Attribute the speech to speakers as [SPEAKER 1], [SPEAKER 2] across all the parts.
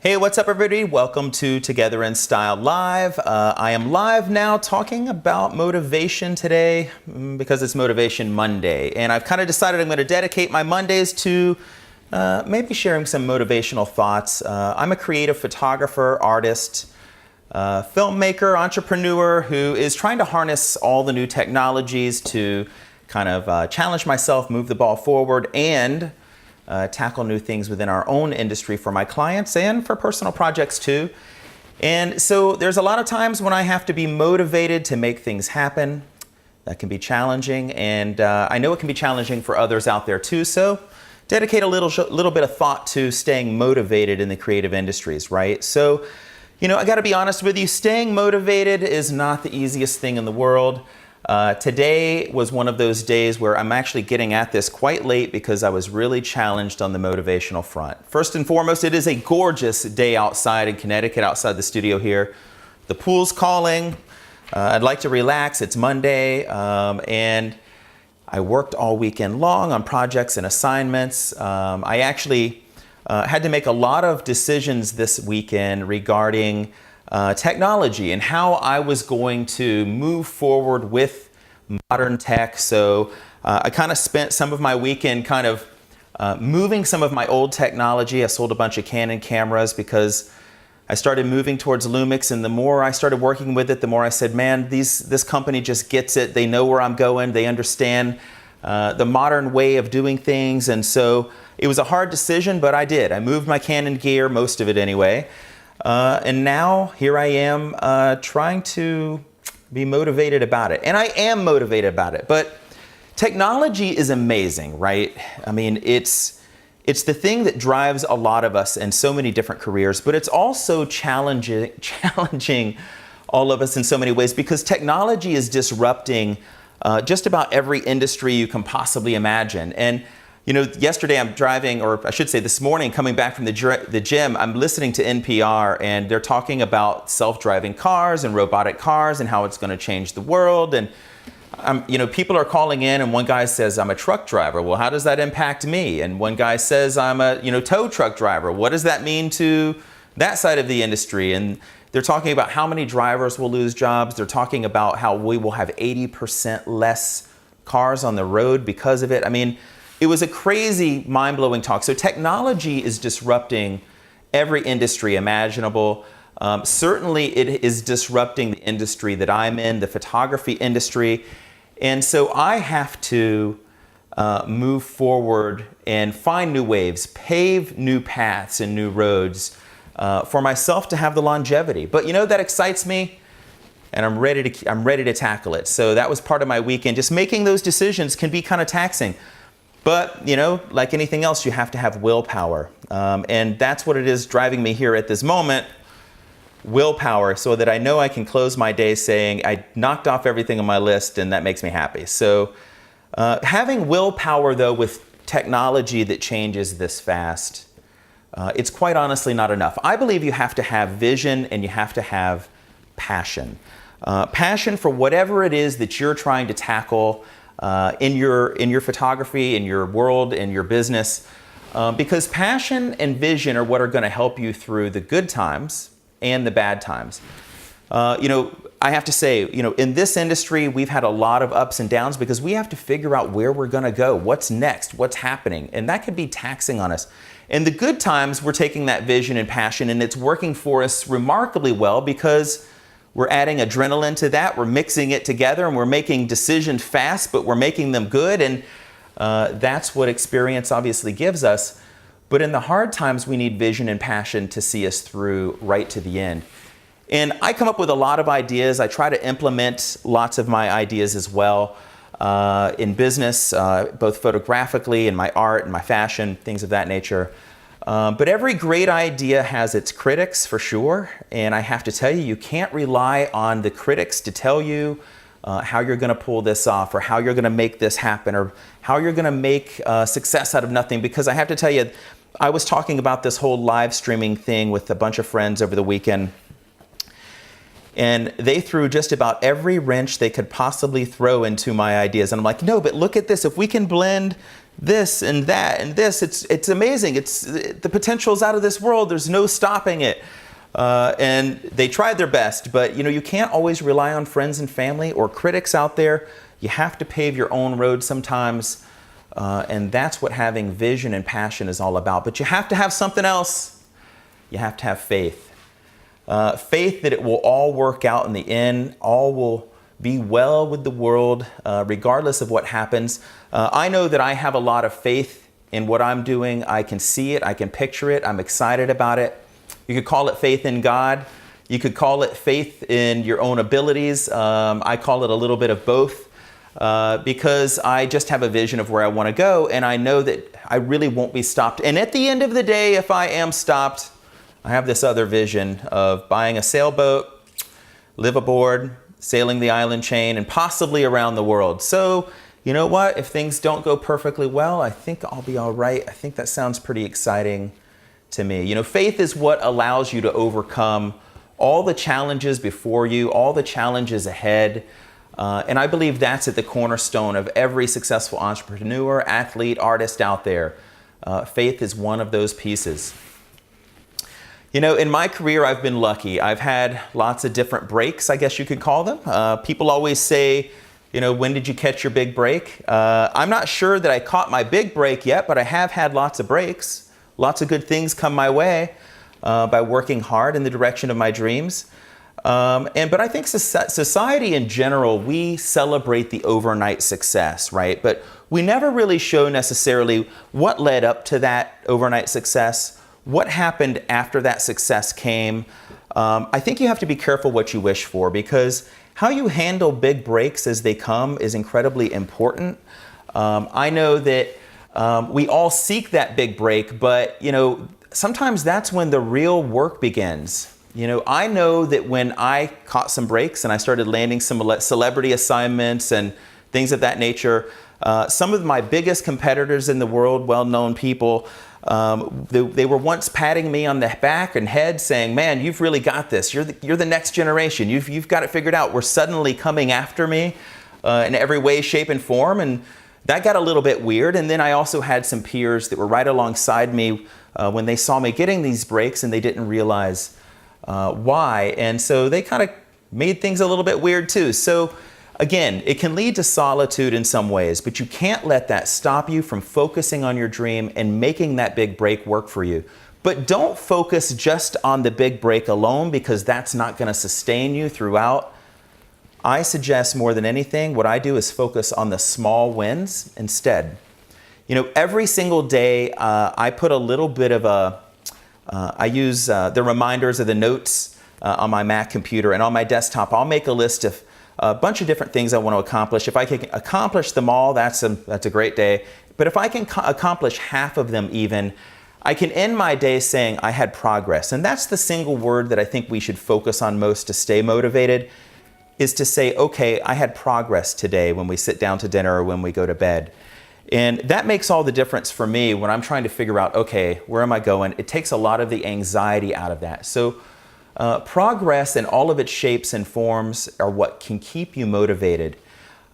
[SPEAKER 1] Hey, what's up everybody? Welcome to Together in Style Live. I am live now talking about motivation today because it's Motivation Monday. And I've kind of decided I'm going to dedicate my Mondays to maybe sharing some motivational thoughts. I'm a creative photographer, artist, filmmaker, entrepreneur who is trying to harness all the new technologies to kind of challenge myself, move the ball forward, and tackle new things within our own industry for my clients and for personal projects too. And so there's a lot of times when I have to be motivated to make things happen. That can be challenging, and I know it can be challenging for others out there too. So dedicate a little bit of thought to staying motivated in the creative industries, right? So, I got to be honest with you, staying motivated is not the easiest thing in the world. Today was one of those days where I'm actually getting at this quite late because I was really challenged on the motivational front. First and foremost, it is a gorgeous day outside in Connecticut, outside the studio here. The pool's calling. I'd like to relax. It's Monday, and I worked all weekend long on projects and assignments. I actually had to make a lot of decisions this weekend regarding technology and how I was going to move forward with modern tech. So I kind of spent some of my weekend kind of moving some of my old technology. I sold a bunch of Canon cameras because I started moving towards Lumix, and the more I started working with it, the more I said, man, this company just gets it. They know where I'm going. They understand the modern way of doing things. And so it was a hard decision, but I did. I moved my Canon gear, most of it anyway. And now here I am trying to be motivated about it. And I am motivated about it. But technology is amazing, right? I mean, it's the thing that drives a lot of us in so many different careers, but it's also challenging all of us in so many ways because technology is disrupting just about every industry you can possibly imagine. And yesterday I'm driving, or I should say this morning, coming back from the gym, I'm listening to NPR, and they're talking about self-driving cars and robotic cars and how it's going to change the world. And people are calling in, and one guy says, I'm a truck driver. Well, how does that impact me? And one guy says, I'm a tow truck driver. What does that mean to that side of the industry? And they're talking about how many drivers will lose jobs. They're talking about how we will have 80% less cars on the road because of it. I mean, it was a crazy, mind-blowing talk. So technology is disrupting every industry imaginable. Certainly it is disrupting the industry that I'm in, the photography industry. And so I have to move forward and find new waves, pave new paths and new roads for myself to have the longevity. But that excites me, and I'm ready to tackle it. So that was part of my weekend. Just making those decisions can be kind of taxing. But, like anything else, you have to have willpower. And that's what it is driving me here at this moment. Willpower, so that I know I can close my day saying I knocked off everything on my list, and that makes me happy. So having willpower, though, with technology that changes this fast, it's quite honestly not enough. I believe you have to have vision and you have to have passion. Passion for whatever it is that you're trying to tackle in your photography, in your world, in your business, because passion and vision are what are going to help you through the good times and the bad times. I have to say, in this industry, we've had a lot of ups and downs because we have to figure out where we're going to go, what's next, what's happening, and that could be taxing on us. In the good times, we're taking that vision and passion, and it's working for us remarkably well because we're adding adrenaline to that, we're mixing it together, and we're making decisions fast, but we're making them good, and that's what experience obviously gives us. But in the hard times, we need vision and passion to see us through right to the end. And I come up with a lot of ideas. I try to implement lots of my ideas as well in business, both photographically, in my art, and my fashion, things of that nature. But every great idea has its critics, for sure. And I have to tell you, you can't rely on the critics to tell you how you're going to pull this off, or how you're going to make this happen, or how you're going to make success out of nothing. Because I have to tell you, I was talking about this whole live streaming thing with a bunch of friends over the weekend. And they threw just about every wrench they could possibly throw into my ideas. And I'm like, no, but look at this. If we can blend this and that and this. It's amazing. The potential's out of this world. There's no stopping it. And they tried their best, but you can't always rely on friends and family or critics out there. You have to pave your own road sometimes. And that's what having vision and passion is all about. But you have to have something else. You have to have faith. Faith that it will all work out in the end. All will be well with the world, regardless of what happens. I know that I have a lot of faith in what I'm doing. I can see it. I can picture it. I'm excited about it. You could call it faith in God. You could call it faith in your own abilities. I call it a little bit of both because I just have a vision of where I want to go, and I know that I really won't be stopped. And at the end of the day, if I am stopped, I have this other vision of buying a sailboat, live aboard, sailing the island chain, and possibly around the world. So, you know what? If things don't go perfectly well, I think I'll be all right. I think that sounds pretty exciting to me. Faith is what allows you to overcome all the challenges before you, all the challenges ahead. And I believe that's at the cornerstone of every successful entrepreneur, athlete, artist out there. Faith is one of those pieces. In my career, I've been lucky. I've had lots of different breaks, I guess you could call them. People always say, when did you catch your big break? I'm not sure that I caught my big break yet, but I have had lots of breaks. Lots of good things come my way by working hard in the direction of my dreams. But I think society in general, we celebrate the overnight success, right? But we never really show necessarily what led up to that overnight success, what happened after that success came. I think you have to be careful what you wish for, because how you handle big breaks as they come is incredibly important. I know that we all seek that big break, but sometimes that's when the real work begins. I know that when I caught some breaks and I started landing some celebrity assignments and things of that nature, some of my biggest competitors in the world, well-known people, they were once patting me on the back and head saying, "Man, you've really got this. You're the next generation. You've got it figured out." Were suddenly coming after me in every way, shape, and form. And that got a little bit weird. And then I also had some peers that were right alongside me when they saw me getting these breaks, and they didn't realize why. And so they kind of made things a little bit weird too. So again, it can lead to solitude in some ways, but you can't let that stop you from focusing on your dream and making that big break work for you. But don't focus just on the big break alone, because that's not going to sustain you throughout. I suggest more than anything, what I do is focus on the small wins instead. Every single day, I put a little bit of I use the reminders of the notes on my Mac computer, and on my desktop, I'll make a list of a bunch of different things I want to accomplish. If I can accomplish them all, that's a great day. But if I can accomplish half of them even, I can end my day saying I had progress. And that's the single word that I think we should focus on most to stay motivated, is to say, okay, I had progress today when we sit down to dinner or when we go to bed. And that makes all the difference for me when I'm trying to figure out, okay, where am I going? It takes a lot of the anxiety out of that. So progress in all of its shapes and forms are what can keep you motivated.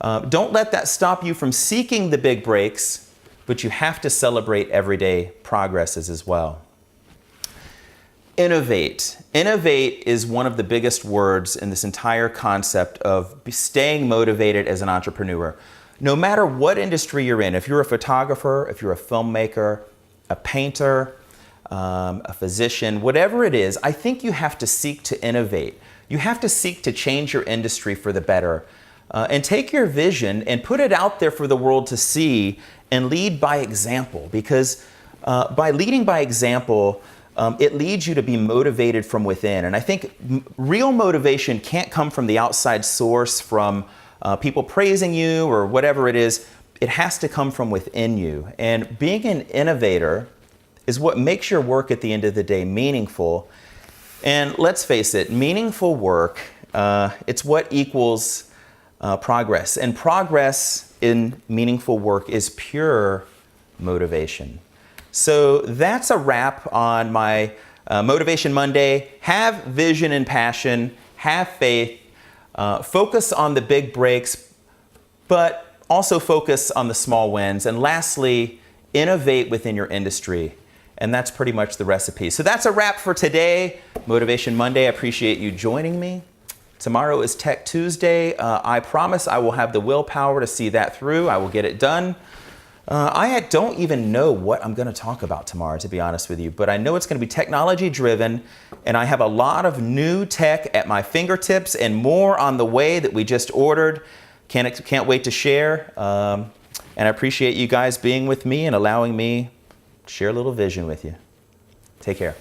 [SPEAKER 1] Don't let that stop you from seeking the big breaks, but you have to celebrate everyday progresses as well. Innovate. Innovate is one of the biggest words in this entire concept of staying motivated as an entrepreneur. No matter what industry you're in, if you're a photographer, if you're a filmmaker, a painter, a physician, whatever it is, I think you have to seek to innovate. You have to seek to change your industry for the better. And take your vision and put it out there for the world to see, and lead by example. Because by leading by example, it leads you to be motivated from within. And I think real motivation can't come from the outside source, from people praising you or whatever it is. It has to come from within you. And being an innovator is what makes your work at the end of the day meaningful. And let's face it, meaningful work, it's what equals progress. And progress in meaningful work is pure motivation. So that's a wrap on my Motivation Monday. Have vision and passion, have faith, focus on the big breaks, but also focus on the small wins. And lastly, innovate within your industry. And that's pretty much the recipe. So that's a wrap for today. Motivation Monday. I appreciate you joining me. Tomorrow is Tech Tuesday. I promise I will have the willpower to see that through. I will get it done. I don't even know what I'm going to talk about tomorrow, to be honest with you, but I know it's going to be technology driven, and I have a lot of new tech at my fingertips and more on the way that we just ordered. Can't wait to share. And I appreciate you guys being with me and allowing me to share a little vision with you. Take care.